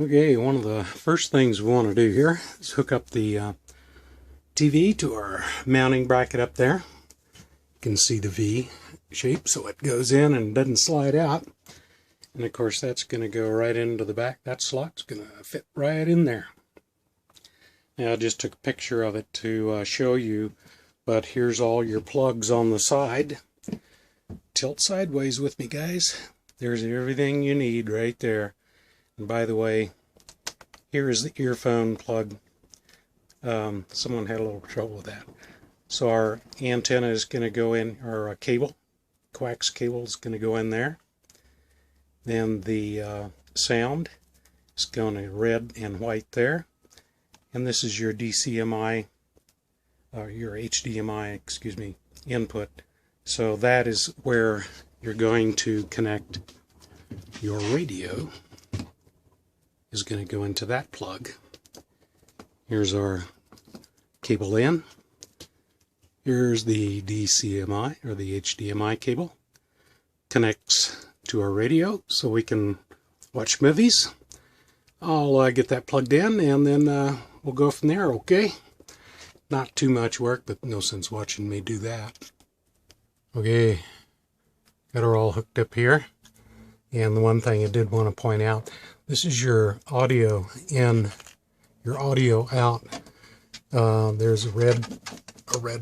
Okay, one of the first things we want to do here is hook up the TV to our mounting bracket up there. You can see the V shape, so it goes in and doesn't slide out. And of course that's going to go right into the back. That slot's going to fit right in there. Now I just took a picture of it to show you, but here's all your plugs on the side. Tilt sideways with me, guys. There's everything you need right there. And by the way, here is the earphone plug. Someone had a little trouble with that. So our antenna is going to go in, our cable, coax cable is going to go in there. Then the sound is going to red and white there. And this is your DCMI, your HDMI, excuse me, input. So that is where you're going to connect your radio. Is going to go into that plug. Here's our cable in. Here's the DCMI or the HDMI cable. Connects to our radio so we can watch movies. I'll get that plugged in and then we'll go from there, okay? Not too much work, but no sense watching me do that. Okay, got her all hooked up here. And the one thing I did want to point out, this is your audio in, your audio out. There's a red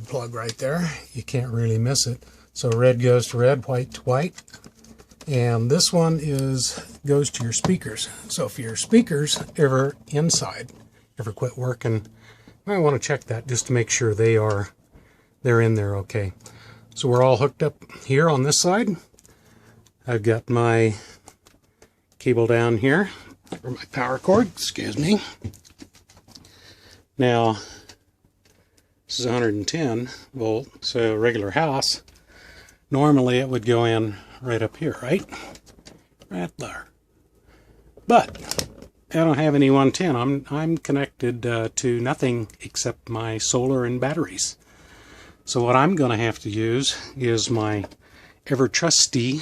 plug right there. You can't really miss it. So red goes to red, white to white. And this one goes to your speakers. So if your speakers ever quit working, you might want to check that just to make sure they're in there okay. So we're all hooked up here on this side. I've got my cable down here, or my power cord, excuse me. Now, this is 110 volt, so regular house, normally it would go in right up here, right? Right there. But I don't have any 110. I'm connected to nothing except my solar and batteries. So what I'm going to have to use is my ever trusty,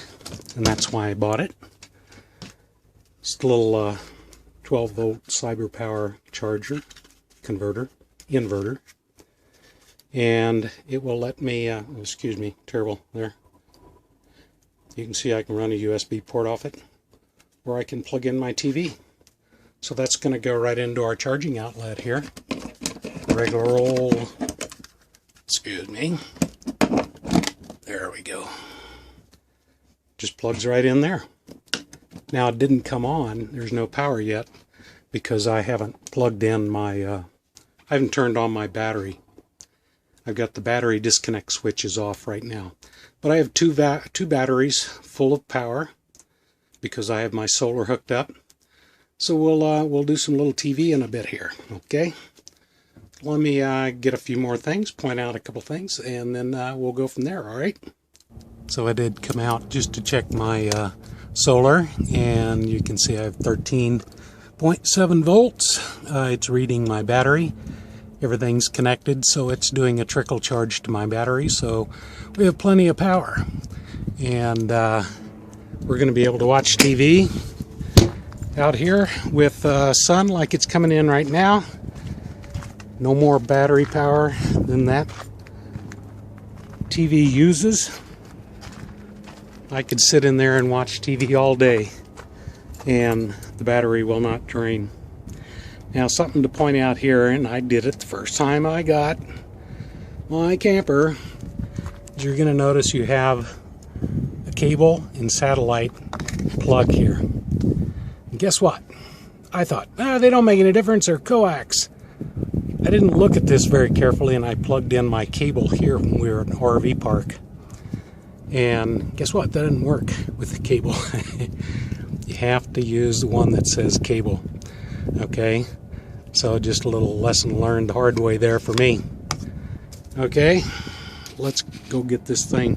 and that's why I bought it. It's a little 12 volt cyber power charger inverter, and it will let me excuse me, terrible there. You can see I can run a USB port off it, or I can plug in my TV. So that's going to go right into our charging outlet here. Regular old, excuse me, there we go. Just plugs right in there. Now it didn't come on, there's no power yet because I haven't plugged in my, I haven't turned on my battery. I've got the battery disconnect switches off right now. But I have two batteries full of power because I have my solar hooked up. So we'll do some little TV in a bit here, okay? Let me get a few more things, point out a couple things, and then we'll go from there, all right? So I did come out just to check my solar, and you can see I have 13.7 volts. It's reading my battery. Everything's connected, so it's doing a trickle charge to my battery, so we have plenty of power. And we're going to be able to watch TV out here with sun like it's coming in right now. No more battery power than that TV uses. I could sit in there and watch TV all day and the battery will not drain. Now something to point out here, and I did it the first time I got my camper, is you're going to notice you have a cable and satellite plug here. And guess what? I thought, they don't make any difference, they're coax. I didn't look at this very carefully, and I plugged in my cable here when we were at an RV park. And guess what? That didn't work with the cable. You have to use the one that says cable. Okay? So just a little lesson learned the hard way there for me. Okay? Let's go get this thing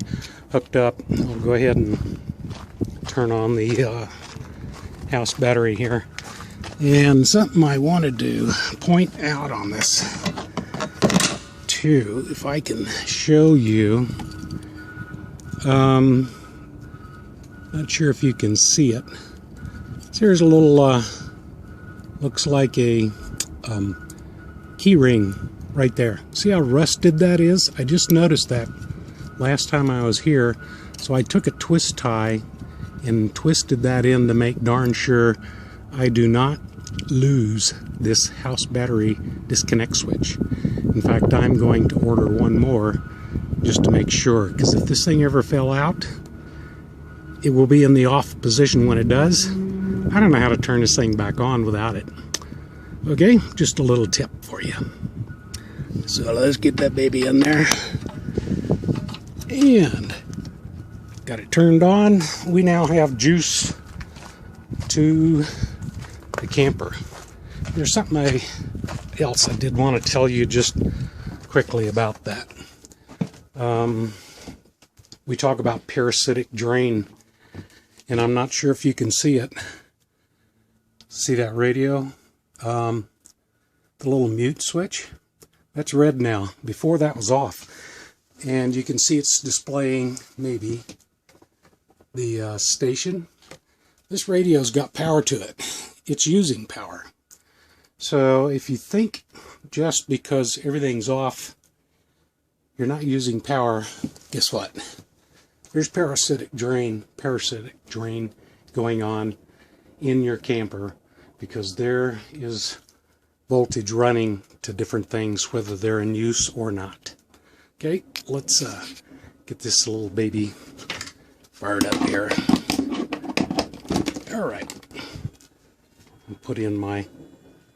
hooked up. I'll go ahead and turn on the house battery here. And something I wanted to point out on this too, if I can show you. Not sure if you can see it. So here's a little Looks like a key ring right there. See how rusted that is? I just noticed that last time I was here. So I took a twist tie and twisted that in to make darn sure I do not lose this house battery disconnect switch. In fact, I'm going to order one more just to make sure, because if this thing ever fell out, it will be in the off position when it does. I don't know how to turn this thing back on without it. Okay, just a little tip for you. So let's get that baby in there. And got it turned on. We now have juice to the camper. There's something else I did want to tell you just quickly about that. We talk about parasitic drain, and I'm not sure if you can see it. See that radio? The little mute switch? That's red now. Before that was off. And you can see it's displaying maybe the station. This radio's got power to it. It's using power. So if you think just because everything's off you're not using power, guess what? There's parasitic drain going on in your camper, because there is voltage running to different things, whether they're in use or not. Okay, let's get this little baby fired up here. All right, I'll put in my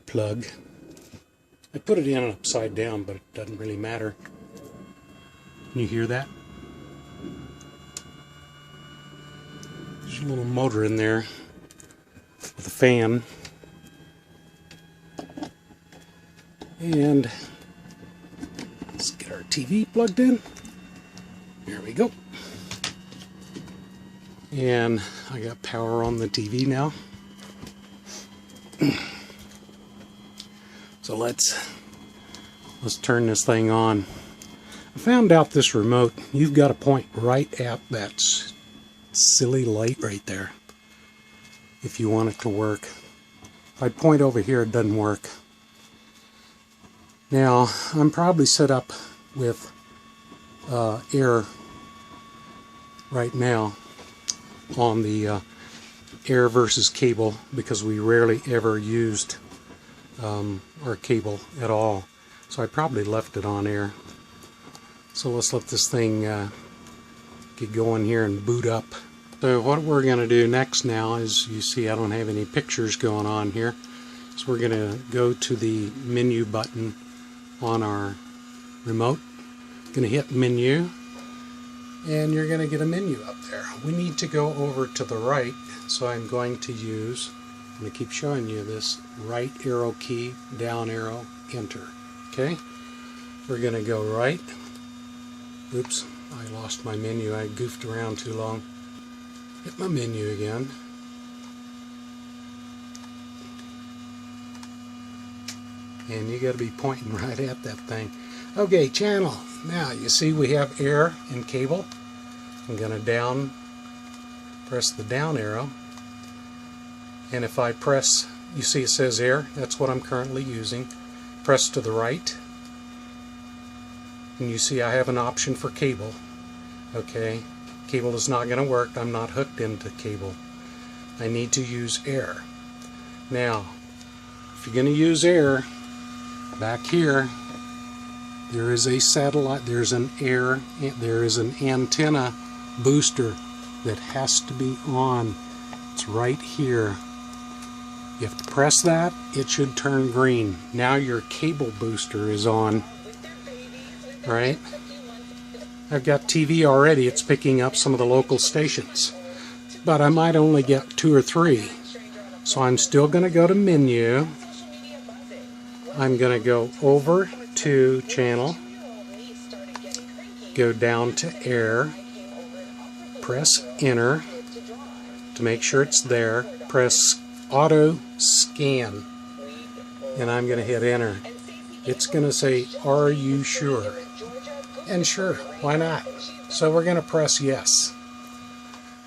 plug. I put it in upside down, but it doesn't really matter. Can you hear that? There's a little motor in there with a fan. And let's get our TV plugged in. There we go. And I got power on the TV now. So let's turn this thing on. I found out this remote, you've got to point right at that silly light right there if you want it to work. If I point over here, it doesn't work. Now, I'm probably set up with air right now on the air versus cable, because we rarely ever used our cable at all. So I probably left it on air. So let's let this thing get going here and boot up. So what we're going to do next now is, you see I don't have any pictures going on here. So we're going to go to the menu button on our remote. Going to hit menu, and you're going to get a menu up there. We need to go over to the right, so I'm going to use, I'm going to keep showing you this, right arrow key, down arrow, enter. Okay? We're going to go right. Oops, I lost my menu. I goofed around too long. Hit my menu again. And you got to be pointing right at that thing. Okay, channel. Now you see we have air and cable. I'm going to press the down arrow. And if I press, you see it says air. That's what I'm currently using. Press to the right. And you see I have an option for cable. Okay, cable is not going to work. I'm not hooked into cable. I need to use air. Now, if you're going to use air, back here, there is a satellite, there is an antenna booster that has to be on. It's right here. You have to press that, it should turn green. Now your cable booster is on. Right? I've got TV already, it's picking up some of the local stations. But I might only get 2 or 3. So I'm still going to go to menu. I'm going to go over to channel, go down to air, press enter to make sure it's there, press auto scan, and I'm going to hit enter. It's going to say, are you sure? And sure, why not? So we're going to press yes.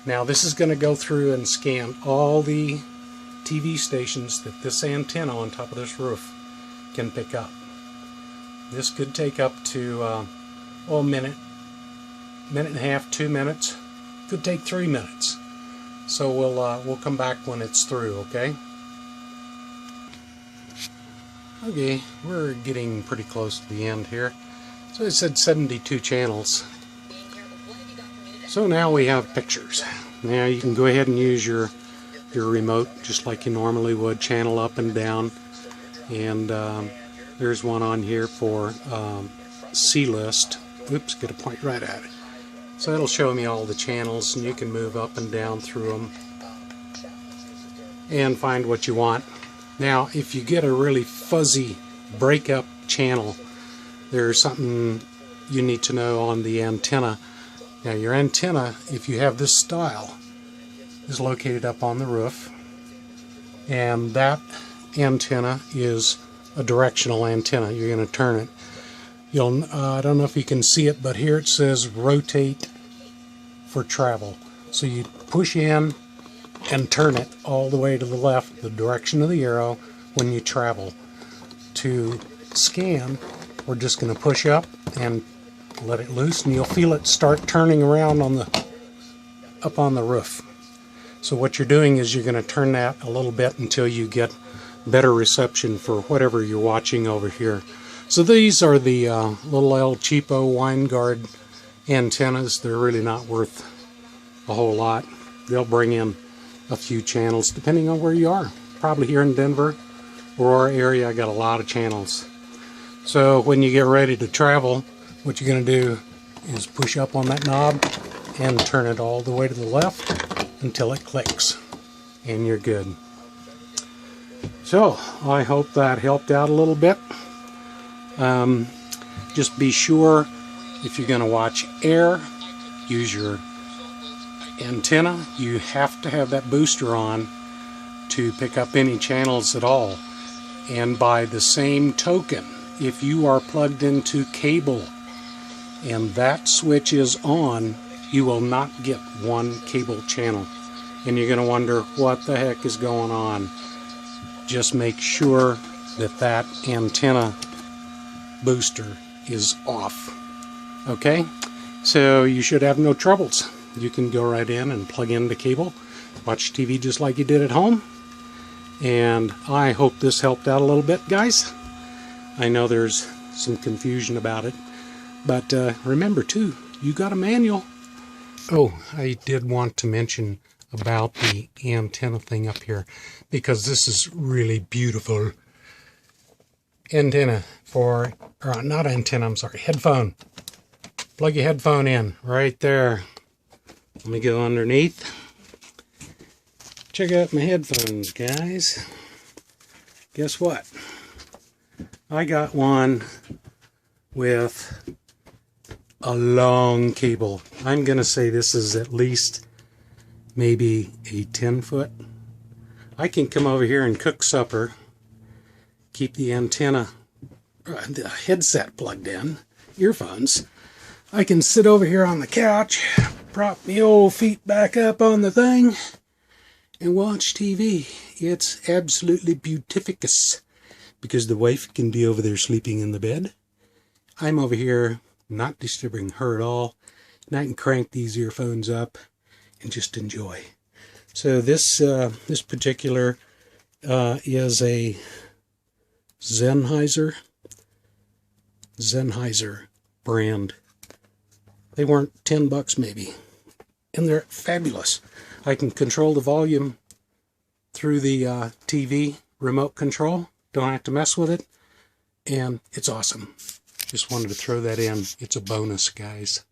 Now this is going to go through and scan all the TV stations that this antenna on top of this roof can pick up. This could take up to a minute and a half, 2 minutes. Could take 3 minutes. So we'll come back when it's through, okay? Okay, we're getting pretty close to the end here. So it said 72 channels. So now we have pictures. Now you can go ahead and use your remote just like you normally would, channel up and down. And there's one on here for C list. Oops, get a point right at it. So it'll show me all the channels, and you can move up and down through them and find what you want. Now, if you get a really fuzzy breakup channel, there's something you need to know on the antenna. Now, your antenna, if you have this style, is located up on the roof, and that antenna is a directional antenna. You're going to turn it. I don't know if you can see it, but here it says rotate for travel. So you push in and turn it all the way to the left, the direction of the arrow, when you travel. To scan, we're just going to push up and let it loose, and you'll feel it start turning around up on the roof. So what you're doing is you're going to turn that a little bit until you get better reception for whatever you're watching over here. So these are the little El Cheapo Winegard antennas. They're really not worth a whole lot. They'll bring in a few channels depending on where you are. Probably here in Denver or our area, I got a lot of channels. So when you get ready to travel, what you're going to do is push up on that knob and turn it all the way to the left until it clicks, and you're good. So I hope that helped out a little bit. Just be sure, if you're going to watch air, use your antenna. You have to have that booster on to pick up any channels at all. And by the same token, if you are plugged into cable and that switch is on, you will not get one cable channel. And you're going to wonder what the heck is going on. Just make sure that that antenna booster is off. Okay? So you should have no troubles. You can go right in and plug in the cable, watch TV just like you did at home. And I hope this helped out a little bit, guys. I know there's some confusion about it, but remember too, you got a manual. Oh, I did want to mention about the antenna thing up here, because this is really beautiful. Antenna for, or not antenna, I'm sorry, headphone. Plug your headphone in right there. Let me go underneath. Check out my headphones, guys. Guess what? I got one with a long cable. I'm going to say this is at least maybe a 10-foot. I can come over here and cook supper, keep the antenna, the headset plugged in, earphones. I can sit over here on the couch, prop my old feet back up on the thing, and watch TV. It's absolutely beautificus, because the wife can be over there sleeping in the bed. I'm over here not disturbing her at all, and I can crank these earphones up and just enjoy. So this this particular is a Sennheiser brand. They weren't $10 maybe, and they're fabulous. I can control the volume through the TV remote control. Don't have to mess with it, and it's awesome. Just wanted to throw that in. It's a bonus, guys.